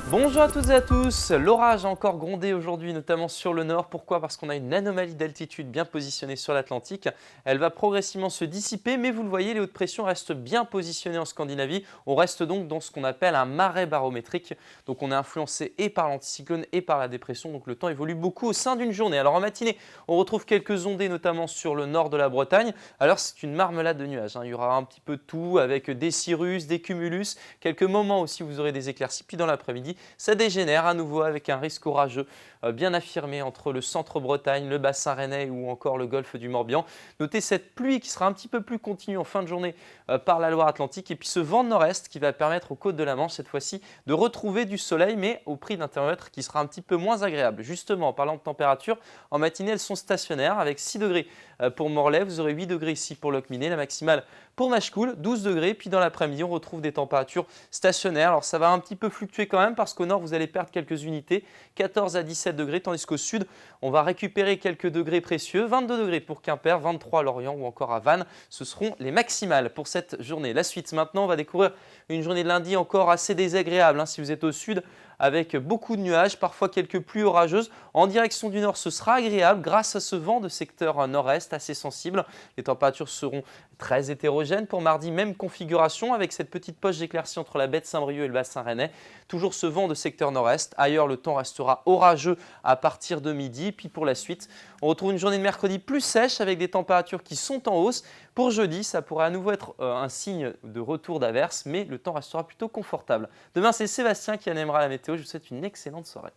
Bonjour à toutes et à tous. L'orage a encore grondé aujourd'hui, notamment sur le nord. Pourquoi? Parce qu'on a une anomalie d'altitude bien positionnée sur l'Atlantique. Elle va progressivement se dissiper, mais vous le voyez, les hautes pressions restent bien positionnées en Scandinavie. On reste donc dans ce qu'on appelle un marais barométrique. Donc on est influencé et par l'anticyclone et par la dépression. Donc le temps évolue beaucoup au sein d'une journée. Alors en matinée, on retrouve quelques ondées, notamment sur le nord de la Bretagne. Alors c'est une marmelade de nuages, hein. Il y aura un petit peu de tout avec des cirrus, des cumulus. Quelques moments aussi, vous aurez des éclaircies. Puis dans l'après-midi, ça dégénère à nouveau avec un risque orageux bien affirmé entre le centre-Bretagne, le bassin rennais ou encore le golfe du Morbihan. Notez cette pluie qui sera un petit peu plus continue en fin de journée par la Loire-Atlantique et puis ce vent de nord-est qui va permettre aux côtes de la Manche cette fois-ci de retrouver du soleil mais au prix d'un thermomètre qui sera un petit peu moins agréable. Justement, en parlant de température, en matinée elles sont stationnaires avec 6 degrés pour Morlaix, vous aurez 8 degrés ici pour Locminé, la maximale pour Machecoul, 12 degrés, puis dans l'après-midi on retrouve des températures stationnaires. Alors ça va un petit peu fluctuer quand même parce qu'au nord vous allez perdre quelques unités, 14 à 17 degrés, tandis qu'au sud on va récupérer quelques degrés précieux, 22 degrés pour Quimper, 23 à Lorient ou encore à Vannes, ce seront les maximales pour cette journée. La suite maintenant, on va découvrir une journée de lundi encore assez désagréable si vous êtes au sud, avec beaucoup de nuages, parfois quelques pluies orageuses. En direction du nord, ce sera agréable grâce à ce vent de secteur nord-est assez sensible. Les températures seront très hétérogènes pour mardi, même configuration avec cette petite poche d'éclaircie entre la baie de Saint-Brieuc et le bassin rennais. Toujours ce vent de secteur nord-est. Ailleurs, le temps restera orageux à partir de midi. Puis pour la suite, on retrouve une journée de mercredi plus sèche avec des températures qui sont en hausse. Pour jeudi, ça pourrait à nouveau être un signe de retour d'averse, mais le temps restera plutôt confortable. Demain, c'est Sébastien qui animera la météo. Je vous souhaite une excellente soirée.